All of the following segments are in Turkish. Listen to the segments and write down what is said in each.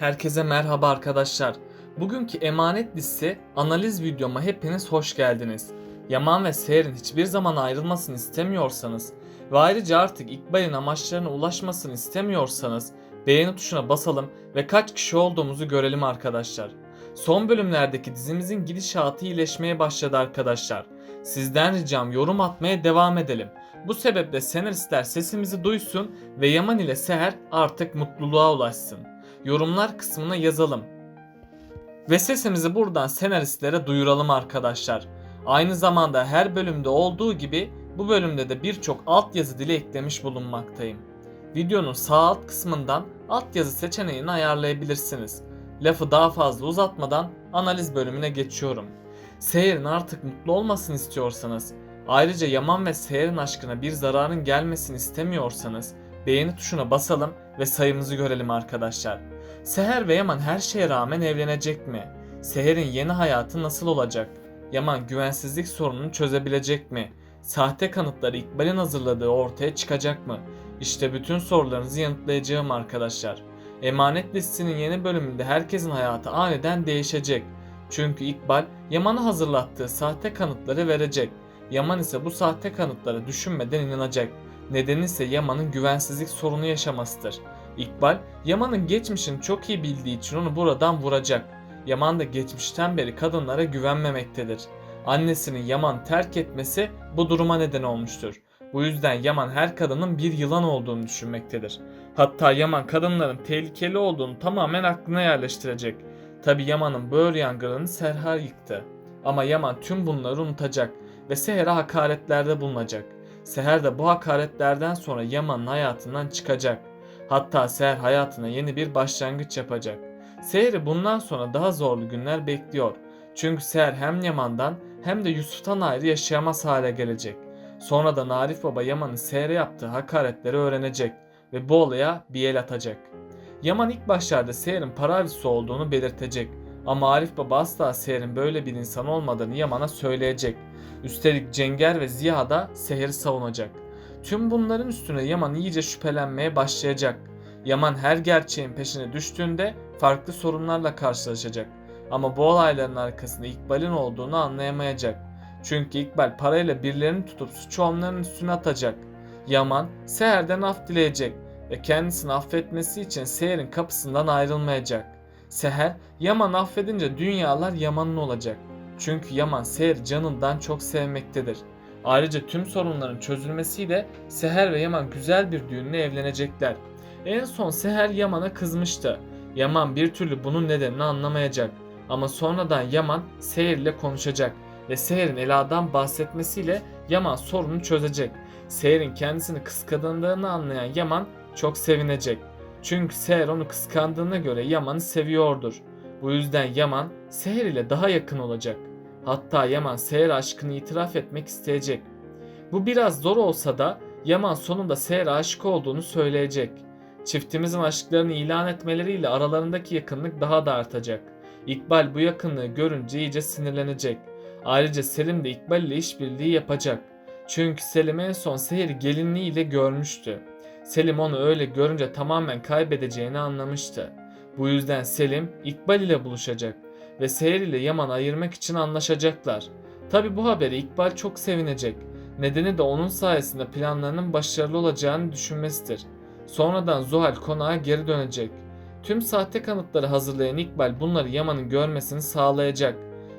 Herkese merhaba arkadaşlar. Bugünkü emanet liste analiz videoma hepiniz hoş geldiniz. Yaman ve Seher'in hiçbir zaman ayrılmasını istemiyorsanız ve ayrıca artık İkbal'in amaçlarına ulaşmasını istemiyorsanız beğeni tuşuna basalım ve kaç kişi olduğumuzu görelim arkadaşlar. Son bölümlerdeki dizimizin gidişatı iyileşmeye başladı arkadaşlar. Sizden ricam yorum atmaya devam edelim. Bu sebeple senaristler sesimizi duysun ve Yaman ile Seher artık mutluluğa ulaşsın. Yorumlar kısmına yazalım. Ve sesimizi buradan senaristlere duyuralım arkadaşlar. Aynı zamanda her bölümde olduğu gibi bu bölümde de birçok altyazı dili eklemiş bulunmaktayım. Videonun sağ alt kısmından altyazı seçeneğini ayarlayabilirsiniz. Lafı daha fazla uzatmadan analiz bölümüne geçiyorum. Seher'in artık mutlu olmasını istiyorsanız, ayrıca Yaman ve Seher'in aşkına bir zararın gelmesini istemiyorsanız beğeni tuşuna basalım ve sayımızı görelim arkadaşlar. Seher ve Yaman her şeye rağmen evlenecek mi? Seher'in yeni hayatı nasıl olacak? Yaman güvensizlik sorununu çözebilecek mi? Sahte kanıtları İkbal'in hazırladığı ortaya çıkacak mı? İşte bütün sorularınızı yanıtlayacağım arkadaşlar. Emanet listesinin yeni bölümünde herkesin hayatı aniden değişecek. Çünkü İkbal Yaman'a hazırlattığı sahte kanıtları verecek. Yaman ise bu sahte kanıtlara düşünmeden inanacak. Nedeni ise Yaman'ın güvensizlik sorunu yaşamasıdır. İkbal, Yaman'ın geçmişini çok iyi bildiği için onu buradan vuracak. Yaman da geçmişten beri kadınlara güvenmemektedir. Annesinin Yaman'ı terk etmesi bu duruma neden olmuştur. Bu yüzden Yaman her kadının bir yılan olduğunu düşünmektedir. Hatta Yaman kadınların tehlikeli olduğunu tamamen aklına yerleştirecek. Tabi Yaman'ın böğür yangınını Seher yıktı. Ama Yaman tüm bunları unutacak ve Seher'e hakaretlerde bulunacak. Seher de bu hakaretlerden sonra Yaman'ın hayatından çıkacak. Hatta Seher hayatına yeni bir başlangıç yapacak. Seher'i bundan sonra daha zorlu günler bekliyor. Çünkü Seher hem Yaman'dan hem de Yusuf'tan ayrı yaşayamaz hale gelecek. Sonradan Arif Baba Yaman'ın Seher'e yaptığı hakaretleri öğrenecek ve bu olaya bir el atacak. Yaman ilk başlarda Seher'in para avcısı olduğunu belirtecek. Ama Arif Baba asla Seher'in böyle bir insan olmadığını Yaman'a söyleyecek. Üstelik Cenger ve Ziya da Seher'i savunacak. Tüm bunların üstüne Yaman iyice şüphelenmeye başlayacak. Yaman her gerçeğin peşine düştüğünde farklı sorunlarla karşılaşacak. Ama bu olayların arkasında İkbal'in olduğunu anlayamayacak. Çünkü İkbal parayla birilerini tutup suçu onların üstüne atacak. Yaman Seher'den af dileyecek ve kendisini affetmesi için Seher'in kapısından ayrılmayacak. Seher Yaman'ı affedince dünyalar Yaman'ın olacak. Çünkü Yaman Seher'i canından çok sevmektedir. Ayrıca tüm sorunların çözülmesiyle Seher ve Yaman güzel bir düğünle evlenecekler. En son Seher Yaman'a kızmıştı. Yaman bir türlü bunun nedenini anlamayacak. Ama sonradan Yaman Seher ile konuşacak ve Seher'in Ela'dan bahsetmesiyle Yaman sorunu çözecek. Seher'in kendisini kıskandığını anlayan Yaman çok sevinecek. Çünkü Seher onu kıskandığına göre Yaman'ı seviyordur. Bu yüzden Yaman Seher ile daha yakın olacak. Hatta Yaman Seher aşkını itiraf etmek isteyecek. Bu biraz zor olsa da Yaman sonunda Seher'e aşık olduğunu söyleyecek. Çiftimizin aşklarını ilan etmeleriyle aralarındaki yakınlık daha da artacak. İkbal bu yakınlığı görünce iyice sinirlenecek. Ayrıca Selim de İkbal ile işbirliği yapacak. Çünkü Selim en son Seher'i gelinliğiyle görmüştü. Selim onu öyle görünce tamamen kaybedeceğini anlamıştı. Bu yüzden Selim İkbal ile buluşacak ve Seher ile Yaman'ı ayırmak için anlaşacaklar. Tabi bu haberi İkbal çok sevinecek. Nedeni de onun sayesinde planlarının başarılı olacağını düşünmesidir. Sonradan Zuhal konağa geri dönecek. Tüm sahte kanıtları hazırlayan İkbal bunları Yaman'ın görmesini sağlayacak.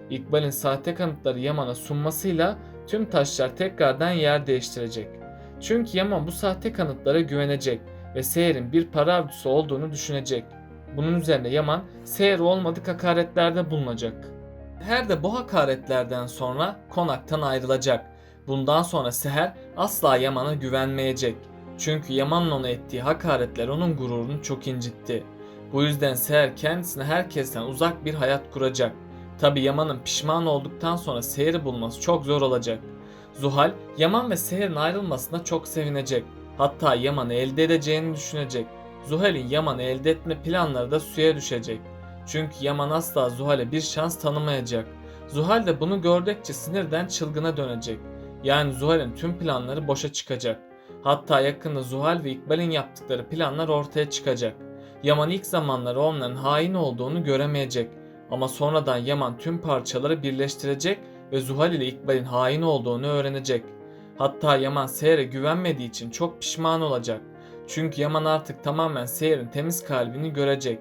İkbal'in sahte kanıtları Yaman'a sunmasıyla tüm taşlar tekrardan yer değiştirecek. Çünkü Yaman bu sahte kanıtlara güvenecek ve Seher'in bir para avcısı olduğunu düşünecek. Bunun üzerine Yaman Seher olmadık hakaretlerde bulunacak. Seher de bu hakaretlerden sonra konaktan ayrılacak. Bundan sonra Seher asla Yaman'a güvenmeyecek. Çünkü Yaman'ın ona ettiği hakaretler onun gururunu çok incitti. Bu yüzden Seher kendisine herkesten uzak bir hayat kuracak. Tabi Yaman'ın pişman olduktan sonra Seher'i bulması çok zor olacak. Zuhal, Yaman ve Seher'in ayrılmasına çok sevinecek. Hatta Yaman'ı elde edeceğini düşünecek. Zuhal'in Yaman'ı elde etme planları da suya düşecek. Çünkü Yaman asla Zuhal'e bir şans tanımayacak. Zuhal de bunu gördükçe sinirden çılgına dönecek. Yani Zuhal'in tüm planları boşa çıkacak. Hatta yakında Zuhal ve İkbal'in yaptıkları planlar ortaya çıkacak. Yaman ilk zamanları onların hain olduğunu göremeyecek. Ama sonradan Yaman tüm parçaları birleştirecek ve Zuhal ile İkbal'in hain olduğunu öğrenecek. Hatta Yaman Seher'e güvenmediği için çok pişman olacak. Çünkü Yaman artık tamamen Seher'in temiz kalbini görecek.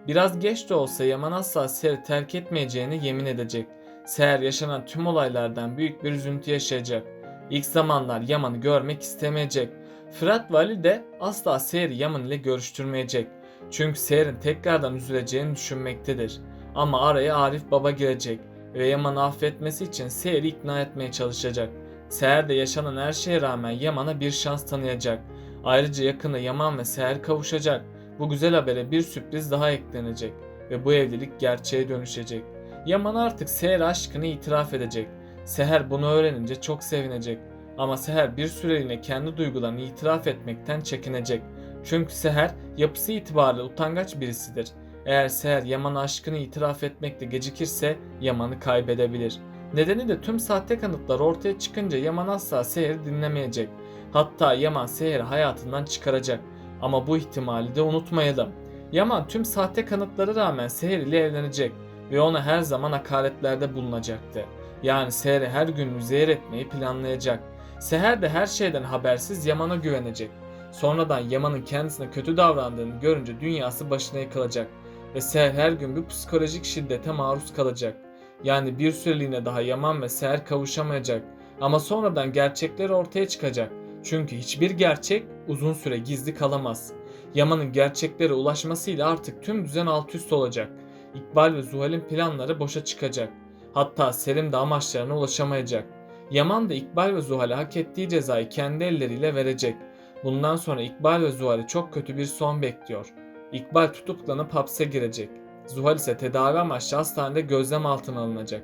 Biraz geç de olsa Yaman asla Seher'i terk etmeyeceğini yemin edecek. Seher yaşanan tüm olaylardan büyük bir üzüntü yaşayacak. İlk zamanlar Yaman'ı görmek istemeyecek. Fırat ve Ali de asla Seher'i Yaman ile görüştürmeyecek. Çünkü Seher'in tekrardan üzüleceğini düşünmektedir. Ama araya Arif Baba girecek ve Yaman'ı affetmesi için Seher'i ikna etmeye çalışacak. Seher de yaşanan her şeye rağmen Yaman'a bir şans tanıyacak. Ayrıca yakında Yaman ve Seher kavuşacak. Bu güzel habere bir sürpriz daha eklenecek ve bu evlilik gerçeğe dönüşecek. Yaman artık Seher aşkını itiraf edecek. Seher bunu öğrenince çok sevinecek. Ama Seher bir süreliğine kendi duygularını itiraf etmekten çekinecek. Çünkü Seher yapısı itibariyle utangaç birisidir. Eğer Seher Yaman'a aşkını itiraf etmekte gecikirse Yaman'ı kaybedebilir. Nedeni de tüm sahte kanıtlar ortaya çıkınca Yaman asla Seher'i dinlemeyecek. Hatta Yaman Seher'i hayatından çıkaracak. Ama bu ihtimali de unutmayalım. Yaman tüm sahte kanıtlara rağmen Seher ile evlenecek ve ona her zaman hakaretlerde bulunacaktı. Yani Seher'i her gün zehir etmeyi planlayacak. Seher de her şeyden habersiz Yaman'a güvenecek. Sonradan Yaman'ın kendisine kötü davrandığını görünce dünyası başına yıkılacak ve Seher her gün bir psikolojik şiddete maruz kalacak. Yani bir süreliğine daha Yaman ve Seher kavuşamayacak. Ama sonradan gerçekler ortaya çıkacak. Çünkü hiçbir gerçek uzun süre gizli kalamaz. Yaman'ın gerçeklere ulaşmasıyla artık tüm düzen alt üst olacak. İkbal ve Zuhal'in planları boşa çıkacak. Hatta Selim de amaçlarına ulaşamayacak. Yaman da İkbal ve Zuhal'e hak ettiği cezayı kendi elleriyle verecek. Bundan sonra İkbal ve Zuhal'i çok kötü bir son bekliyor. İkbal tutuklanıp hapse girecek. Zuhal ise tedavi amaçlı hastanede gözlem altına alınacak.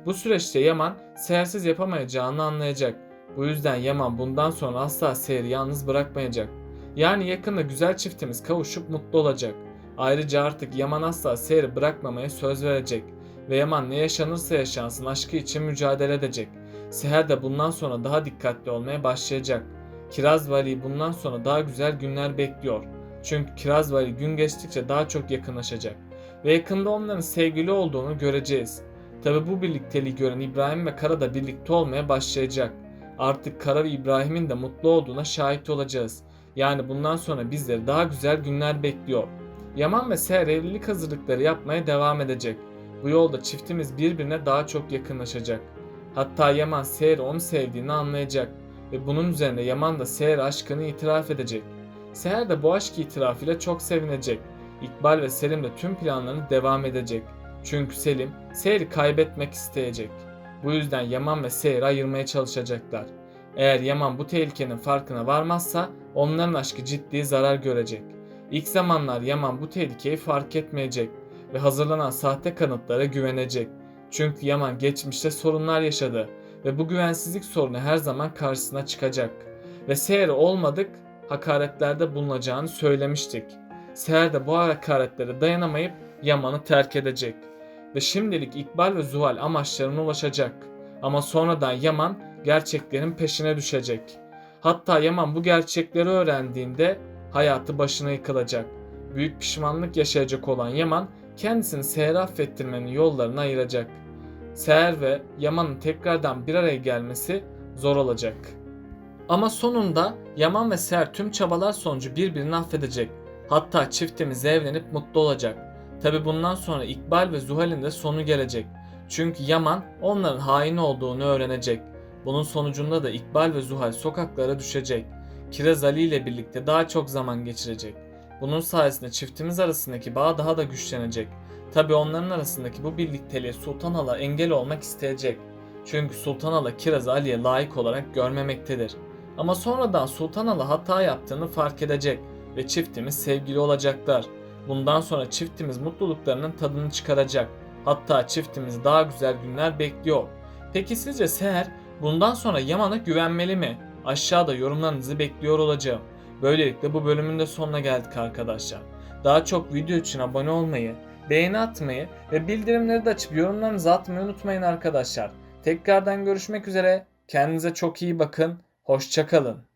Bu süreçte Yaman Seher'siz yapamayacağını anlayacak. Bu yüzden Yaman bundan sonra asla Seher'i yalnız bırakmayacak. Yani yakında güzel çiftimiz kavuşup mutlu olacak. Ayrıca artık Yaman asla Seher'i bırakmamaya söz verecek. Ve Yaman ne yaşanırsa yaşansın aşkı için mücadele edecek. Seher de bundan sonra daha dikkatli olmaya başlayacak. Kiraz ve Ali'yi bundan sonra daha güzel günler bekliyor. Çünkü Kiraz ve Ali gün geçtikçe daha çok yakınlaşacak. Ve yakında onların sevgili olduğunu göreceğiz. Tabi bu birlikteliği gören İbrahim ve Kara da birlikte olmaya başlayacak. Artık Kara ve İbrahim'in de mutlu olduğuna şahit olacağız. Yani bundan sonra bizleri daha güzel günler bekliyor. Yaman ve Seher evlilik hazırlıkları yapmaya devam edecek. Bu yolda çiftimiz birbirine daha çok yakınlaşacak. Hatta Yaman Seher'i onu sevdiğini anlayacak. Ve bunun üzerine Yaman da Seher'e aşkını itiraf edecek. Seher de bu aşk itirafıyla çok sevinecek. İkbal ve Selim de tüm planlarını devam edecek. Çünkü Selim, Seher'i kaybetmek isteyecek. Bu yüzden Yaman ve Seher'i ayırmaya çalışacaklar. Eğer Yaman bu tehlikenin farkına varmazsa onların aşkı ciddi zarar görecek. İlk zamanlar Yaman bu tehlikeyi fark etmeyecek ve hazırlanan sahte kanıtlara güvenecek. Çünkü Yaman geçmişte sorunlar yaşadı ve bu güvensizlik sorunu her zaman karşısına çıkacak. Ve Seher'e olmadık hakaretlerde bulunacağını söylemiştik. Seher de bu hakaretlere dayanamayıp Yaman'ı terk edecek. Ve şimdilik İkbal ve Zuhal amaçlarına ulaşacak. Ama sonradan Yaman gerçeklerin peşine düşecek. Hatta Yaman bu gerçekleri öğrendiğinde hayatı başına yıkılacak. Büyük pişmanlık yaşayacak olan Yaman kendisini Seher'e affettirmenin yollarını ayıracak. Seher ve Yaman'ın tekrardan bir araya gelmesi zor olacak. Ama sonunda Yaman ve Seher tüm çabalar sonucu birbirini affedecek. Hatta çiftimiz evlenip mutlu olacak. Tabi bundan sonra İkbal ve Zuhal'in de sonu gelecek. Çünkü Yaman onların hain olduğunu öğrenecek. Bunun sonucunda da İkbal ve Zuhal sokaklara düşecek. Kiraz Ali ile birlikte daha çok zaman geçirecek. Bunun sayesinde çiftimiz arasındaki bağ daha da güçlenecek. Tabi onların arasındaki bu birlikteliğe Sultan Hala engel olmak isteyecek. Çünkü Sultan Hala Kiraz'ı Ali'ye layık olarak görmemektedir. Ama sonradan Sultan Hala hata yaptığını fark edecek ve çiftimiz sevgili olacaklar. Bundan sonra çiftimiz mutluluklarının tadını çıkaracak. Hatta çiftimiz daha güzel günler bekliyor. Peki sizce Seher bundan sonra Yaman'a güvenmeli mi? Aşağıda yorumlarınızı bekliyor olacağım. Böylelikle bu bölümün de sonuna geldik arkadaşlar. Daha çok video için abone olmayı, beğeni atmayı ve bildirimleri de açıp yorumlarınızı atmayı unutmayın arkadaşlar. Tekrardan görüşmek üzere. Kendinize çok iyi bakın. Hoşça kalın.